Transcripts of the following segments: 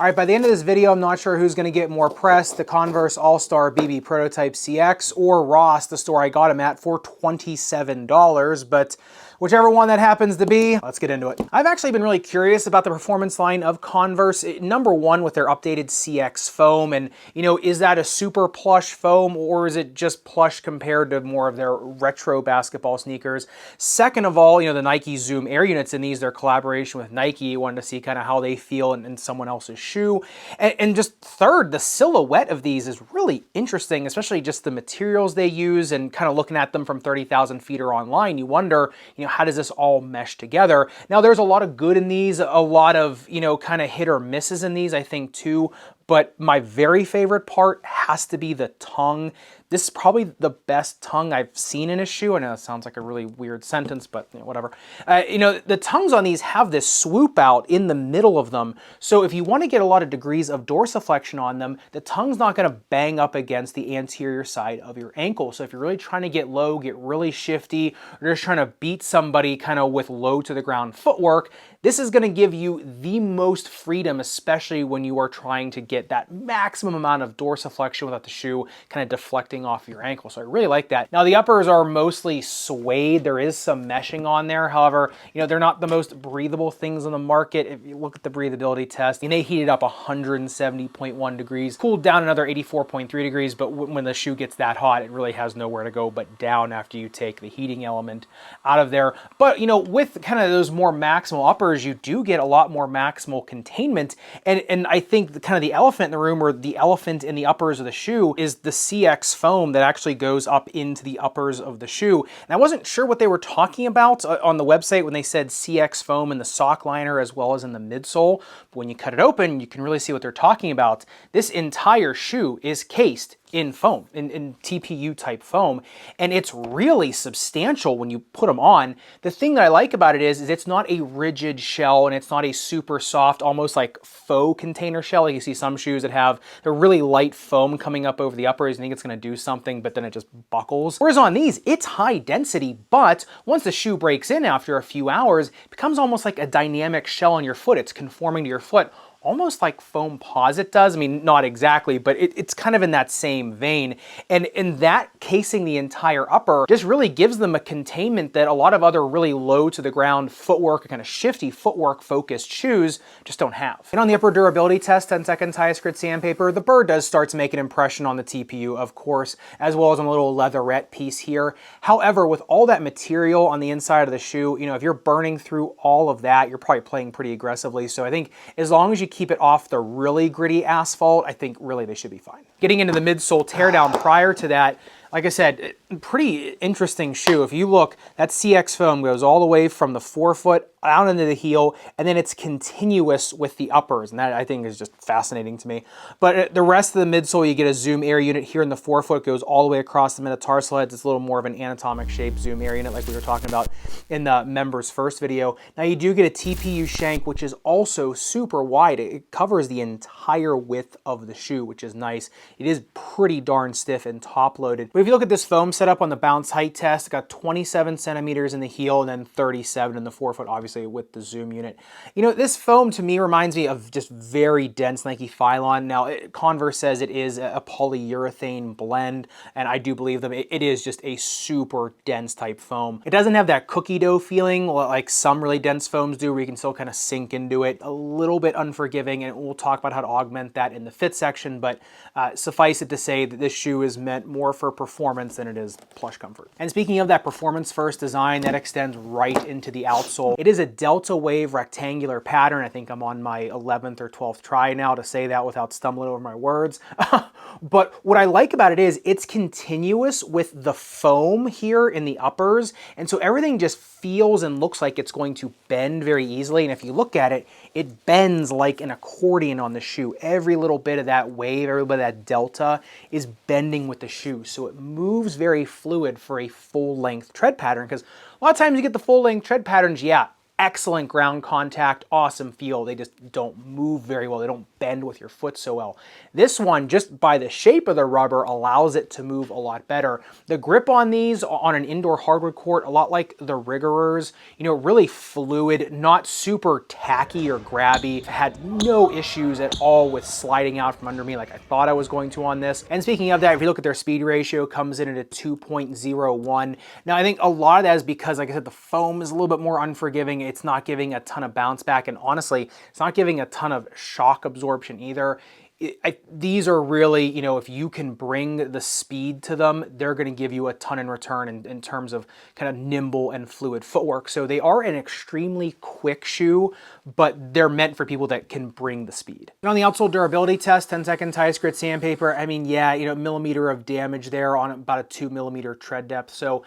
All right, by the end of this video, I'm not sure who's gonna get more press, the Converse All-Star BB Prototype CX or Ross, the store I got them at, for $27, but whichever one that happens to be, let's get into it. I've actually been really curious about the performance line of Converse. Number one, with their updated CX foam, and is that a super plush foam or is it just plush compared to more of their retro basketball sneakers? Second of all, the Nike Zoom Air units in these, their collaboration with Nike, wanted to see kind of how they feel in someone else's shoe. And just third, the silhouette of these is really interesting, especially just the materials they use, and kind of looking at them from 30,000 feet or online, you wonder, how does this all mesh together? Now, there's a lot of good in these, a lot of, kind of hit or misses in these, I think, too. But my very favorite part has to be the tongue. This is probably the best tongue I've seen in a shoe. I know that sounds like a really weird sentence, but whatever. The tongues on these have this swoop out in the middle of them. So if you want to get a lot of degrees of dorsiflexion on them, the tongue's not going to bang up against the anterior side of your ankle. So if you're really trying to get low, get really shifty, or just trying to beat somebody kind of with low to the ground footwork, this is going to give you the most freedom, especially when you are trying to get that maximum amount of dorsiflexion without the shoe kind of deflecting off your ankle. So I really like that. Now the uppers are mostly suede. There is some meshing on there. However, they're not the most breathable things on the market. If you look at the breathability test, and they heated up 170.1 degrees, cooled down another 84.3 degrees, but when the shoe gets that hot, it really has nowhere to go but down after you take the heating element out of there. But with kind of those more maximal uppers, you do get a lot more maximal containment. And I think the elephant in the room, or the elephant in the uppers of the shoe, is the CX foam that actually goes up into the uppers of the shoe. And I wasn't sure what they were talking about on the website when they said CX foam in the sock liner as well as in the midsole. But when you cut it open, you can really see what they're talking about. This entire shoe is cased in foam, in TPU type foam, and it's really substantial when you put them on. The thing that I like about it is it's not a rigid shell, and it's not a super soft, almost like faux container shell. Like you see some shoes that have the really light foam coming up over the uppers, and you think it's going to do something, but then it just buckles. Whereas on these, it's high density, but once the shoe breaks in after a few hours, it becomes almost like a dynamic shell on your foot. It's conforming to your foot, almost like Foamposite does. I mean, not exactly, but it's kind of in that same vein. And in that casing the entire upper just really gives them a containment that a lot of other really low to the ground footwork, kind of shifty footwork focused shoes just don't have. And on the upper durability test, 10 seconds highest grit sandpaper, the burr does start to make an impression on the TPU, of course, as well as on a little leatherette piece here. However, with all that material on the inside of the shoe, if you're burning through all of that, you're probably playing pretty aggressively. So I think as long as you keep it off the really gritty asphalt, I think really they should be fine. Getting into the midsole teardown prior to that, like I said, pretty interesting shoe. If you look, that CX foam goes all the way from the forefoot out into the heel, and then it's continuous with the uppers, and that I think is just fascinating to me. But the rest of the midsole, you get a Zoom Air unit here in the forefoot, goes all the way across the metatarsal heads. It's a little more of an anatomic shape Zoom Air unit like we were talking about in the members first video. Now you do get a TPU shank, which is also super wide. It covers the entire width of the shoe, which is nice. It is pretty darn stiff and top loaded. But if you look at this foam setup on the bounce height test, it got 27 centimeters in the heel and then 37 in the forefoot, obviously with the Zoom unit. This foam to me reminds me of just very dense Nike Phylon. Now, Converse says it is a polyurethane blend, and I do believe them. It is just a super dense type foam. It doesn't have that cookie dough feeling like some really dense foams do, where you can still kind of sink into it. A little bit unforgiving, and we'll talk about how to augment that in the fit section, but suffice it to say that this shoe is meant more for performance than it is plush comfort. And speaking of that performance first design, that extends right into the outsole. It is a delta wave rectangular pattern. I think I'm on my 11th or 12th try now to say that without stumbling over my words. But what I like about it is it's continuous with the foam here in the uppers, and so everything just feels and looks like it's going to bend very easily. And if you look at it, it bends like an accordion on the shoe. Every little bit of that wave, every bit of that delta is bending with the shoe. So it moves very fluid for a full length tread pattern, because a lot of times you get the full length tread patterns, yeah, excellent ground contact, awesome feel. They just don't move very well. They don't bend with your foot so well. This one, just by the shape of the rubber, allows it to move a lot better. The grip on these on an indoor hardwood court, a lot like the Rigorers, you know, really fluid, not super tacky or grabby. Had no issues at all with sliding out from under me like I thought I was going to on this. And speaking of that, if you look at their speed ratio, comes in at a 2.01. Now, I think a lot of that is because, like I said, the foam is a little bit more unforgiving. It's not giving a ton of bounce back, and honestly, it's not giving a ton of shock absorption either. These are really, you know, if you can bring the speed to them, they're going to give you a ton in return in terms of kind of nimble and fluid footwork. So they are an extremely quick shoe, but they're meant for people that can bring the speed. And on the outsole durability test, 10-second Tithe Grit sandpaper, I mean, yeah, you know, millimeter of damage there on about a 2 mm tread depth. So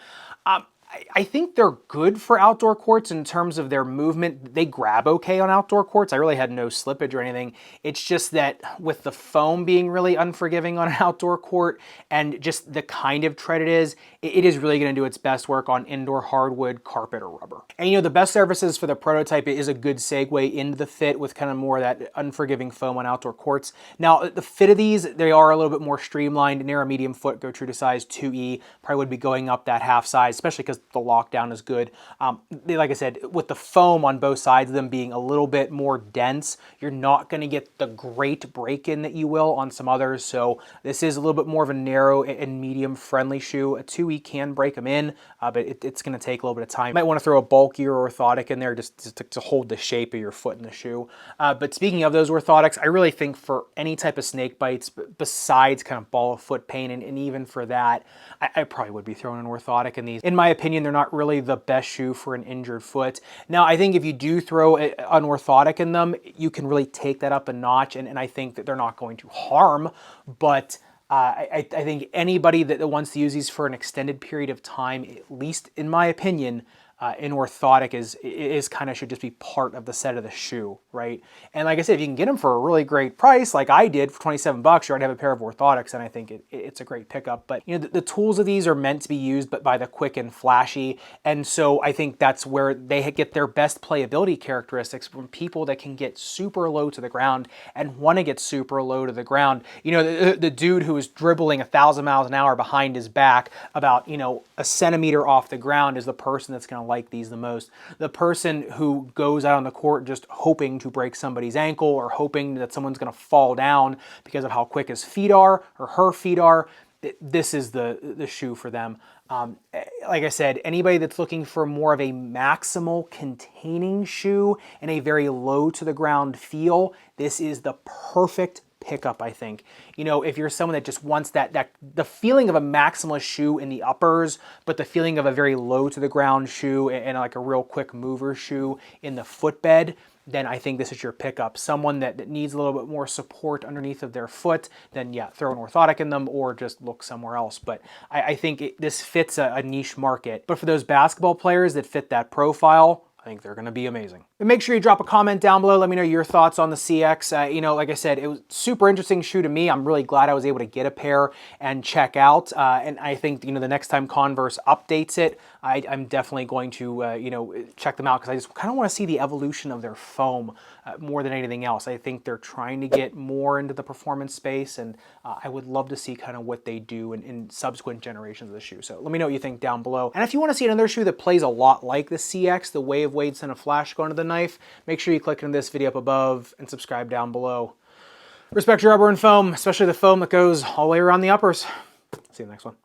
I think they're good for outdoor courts in terms of their movement. They grab okay on outdoor courts. I really had no slippage or anything. It's just that with the foam being really unforgiving on an outdoor court and just the kind of tread it is really going to do its best work on indoor hardwood, carpet, or rubber. And you know, the best surfaces for the prototype is a good segue into the fit with kind of more of that unforgiving foam on outdoor courts. Now, the fit of these, they are a little bit more streamlined. Narrow medium foot, go true to size 2E. Probably would be going up that half size, especially because the lockdown is good. Like I said, with the foam on both sides of them being a little bit more dense, you're not going to get the great break-in that you will on some others. So this is a little bit more of a narrow and medium friendly shoe. A 2E can break them in, but it's going to take a little bit of time. You might want to throw a bulkier orthotic in there just to hold the shape of your foot in the shoe. But speaking of those orthotics, I really think for any type of snake bites, besides kind of ball of foot pain, and even for that, I probably would be throwing an orthotic in these. In my opinion, they're not really the best shoe for an injured foot. Now, I think if you do throw an orthotic in them, you can really take that up a notch, and I think that they're not going to harm, but I think anybody that wants to use these for an extended period of time, at least in my opinion, an orthotic is kind of should just be part of the set of the shoe, right? And like I said, if you can get them for a really great price, like I did for 27 bucks, you already have a pair of orthotics, and I think it's a great pickup. But you know, the tools of these are meant to be used, but by the quick and flashy, and so I think that's where they get their best playability characteristics from people that can get super low to the ground and want to get super low to the ground. You know, the dude who is dribbling 1,000 miles an hour behind his back about, you know, a centimeter off the ground is the person that's going to like these the most. The person who goes out on the court just hoping to break somebody's ankle or hoping that someone's going to fall down because of how quick his feet are or her feet are, this is the shoe for them. Like I said, anybody that's looking for more of a maximal containing shoe and a very low to the ground feel, this is the perfect pickup, I think. You know, if you're someone that just wants the feeling of a maximalist shoe in the uppers, but the feeling of a very low to the ground shoe and like a real quick mover shoe in the footbed, then I think this is your pickup. Someone that needs a little bit more support underneath of their foot, then yeah, throw an orthotic in them or just look somewhere else. But I think this fits a niche market. But for those basketball players that fit that profile, I think they're going to be amazing. And make sure you drop a comment down below. Let me know your thoughts on the CX. You know, like I said, it was a super interesting shoe to me. I'm really glad I was able to get a pair and check out. And I think, you know, the next time Converse updates it, I'm definitely going to, you know, check them out because I just kind of want to see the evolution of their foam more than anything else. I think they're trying to get more into the performance space, and I would love to see kind of what they do in subsequent generations of the shoe. So let me know what you think down below. And if you want to see another shoe that plays a lot like the CX, the Way of Wade Center Flash going to the knife, make sure you click into this video up above and subscribe down below. Respect your rubber and foam, especially the foam that goes all the way around the uppers. See you in the next one.